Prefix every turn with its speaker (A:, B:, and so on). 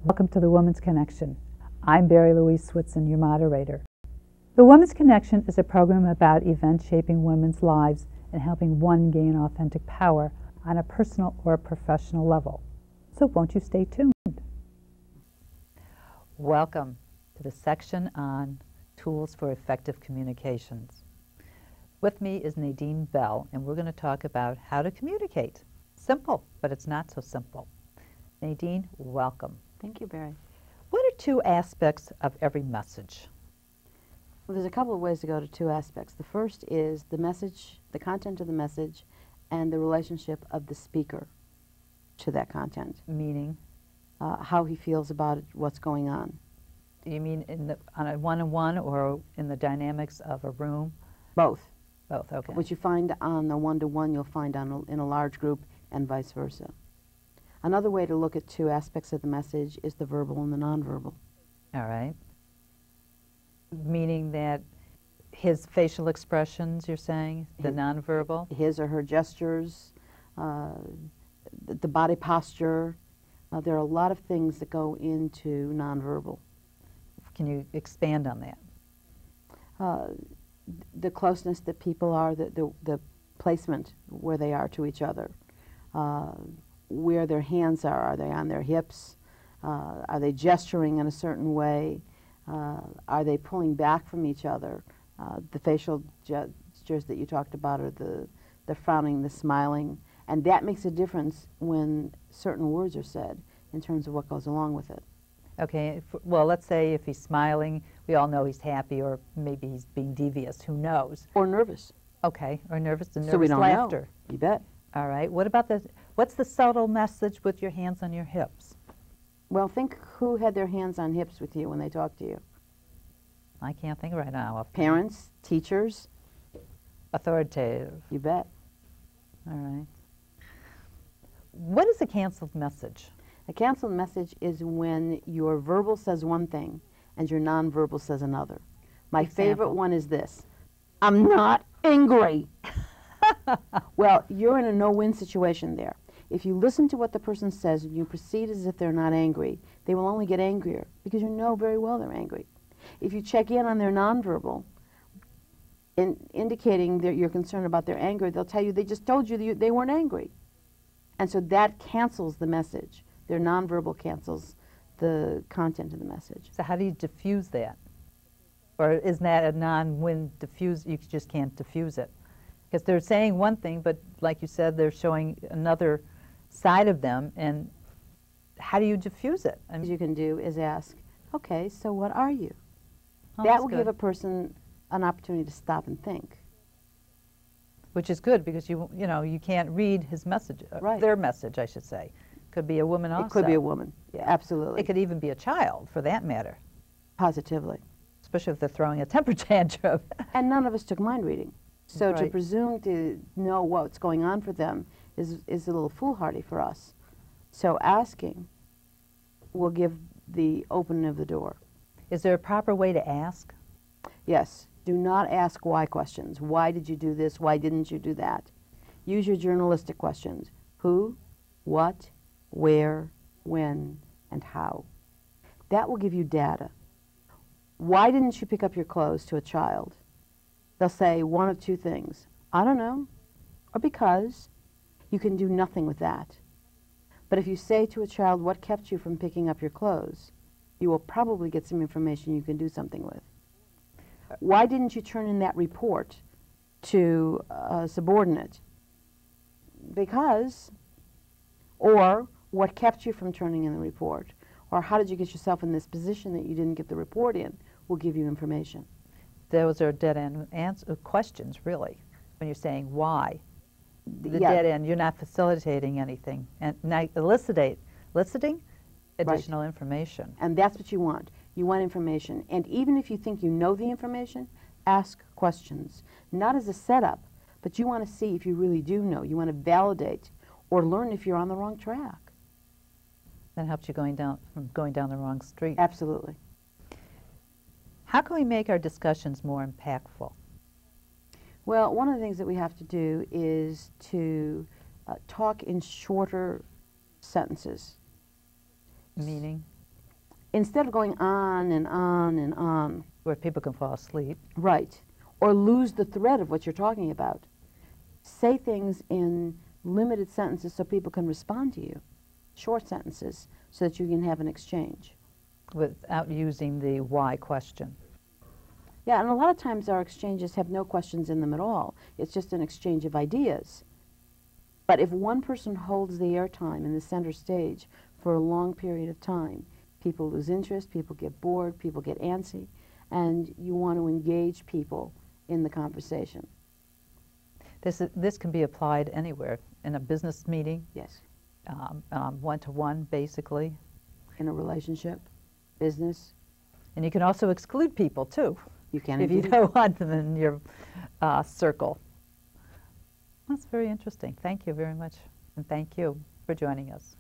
A: Welcome to the Woman's Connection. I'm Barrie-Louise Switzen, your moderator. The Woman's Connection is a program about events shaping women's lives and helping one gain authentic power on a personal or professional level. So won't you stay tuned? Welcome to the section on tools for effective communications. With me is Nadine Bell, and we're going to talk about how to communicate. Simple, but it's not so simple. Nadine, welcome.
B: Thank you, Barry.
A: What are two aspects of every message?
B: Well, there's a couple of ways to go to two aspects. The first is the message, the content of the message, and the relationship of the speaker to that content.
A: Meaning?
B: How he feels about it, what's going on.
A: You mean on a one-on-one or in the dynamics of a room?
B: Both.
A: Both, okay.
B: What you find on the one-to-one, you'll find in a large group, and vice versa. Another way to look at two aspects of the message is the verbal and the nonverbal.
A: All right. Meaning that his facial expressions, you're saying, the nonverbal?
B: His or her gestures, the body posture. There are a lot of things that go into nonverbal.
A: Can you expand on that?
B: The closeness that people are, the placement where they are to each other, where their hands are they on their hips, are they gesturing in a certain way, are they pulling back from each other, the facial gestures that you talked about are the frowning, the smiling, and that makes a difference when certain words are said in terms of what goes along with it.
A: Okay, well, let's say if he's smiling, we all know he's happy, or maybe he's being devious, who knows?
B: Or nervous.
A: Okay, or nervous, the nervous
B: so we don't
A: laughter.
B: Know. You bet.
A: All right, what about what's the subtle message with your hands on your hips?
B: Well, think who had their hands on hips with you when they talked to you.
A: I can't think right now.
B: Parents, teachers.
A: Authoritative.
B: You bet.
A: All right. What is a canceled message?
B: A canceled message is when your verbal says one thing and your nonverbal says another. My favorite one is this: I'm not angry. Well, you're in a no-win situation there. If you listen to what the person says and you proceed as if they're not angry, they will only get angrier because you know very well they're angry. If you check in on their nonverbal, indicating that you're concerned about their anger, they'll tell you they just told you that they weren't angry. And so that cancels the message. Their nonverbal cancels the content of the message.
A: So how do you diffuse that? Or isn't that a non-win diffuse? You just can't diffuse it. Because they're saying one thing, but like you said, they're showing another side of them. And how do you diffuse it?
B: What you can do is ask, okay, so what are you?
A: Oh,
B: that will give a person an opportunity to stop and think.
A: Which is good, because you can't read his message,
B: right.
A: Their message, I should say. Could be a woman also.
B: It could be a woman, yeah, absolutely.
A: It could even be a child, for that matter.
B: Positively.
A: Especially if they're throwing a temper tantrum.
B: And none of us took mind reading. So
A: right.
B: To presume to know what's going on for them is a little foolhardy for us. So asking will give the opening of the door.
A: Is there a proper way to ask?
B: Yes. Do not ask why questions. Why did you do this? Why didn't you do that? Use your journalistic questions. Who, what, where, when, and how. That will give you data. Why didn't you pick up your clothes to a child? They'll say one of two things. I don't know, or because. You can do nothing with that. But if you say to a child, what kept you from picking up your clothes, you will probably get some information you can do something with. Why didn't you turn in that report to a subordinate? Because. Or what kept you from turning in the report? Or how did you get yourself in this position that you didn't get the report in? Will give you information.
A: Those are dead-end questions, really, when you're saying why. The
B: yeah.
A: dead end, you're not facilitating anything. And not eliciting additional information.
B: And that's what you want. You want information. And even if you think you know the information, ask questions. Not as a setup, but you want to see if you really do know. You want to validate or learn if you're on the wrong track.
A: That helps you from going down the wrong street.
B: Absolutely.
A: How can we make our discussions more impactful?
B: Well, one of the things that we have to do is to talk in shorter sentences.
A: Meaning?
B: instead of going on and on and on.
A: Where people can fall asleep.
B: Right. Or lose the thread of what you're talking about. Say things in limited sentences so people can respond to you. Short sentences so that you can have an exchange.
A: Without using the why question.
B: Yeah, and a lot of times our exchanges have no questions in them at all. It's just an exchange of ideas. But if one person holds the airtime in the center stage for a long period of time, people lose interest, people get bored, people get antsy, and you want to engage people in the conversation.
A: This can be applied anywhere, in a business meeting,
B: Yes.
A: One-to-one, basically.
B: In a relationship, business.
A: And you can also exclude people, too,
B: You can
A: if you
B: indeed.
A: don't want them in your circle. That's very interesting. Thank you very much, and thank you for joining us.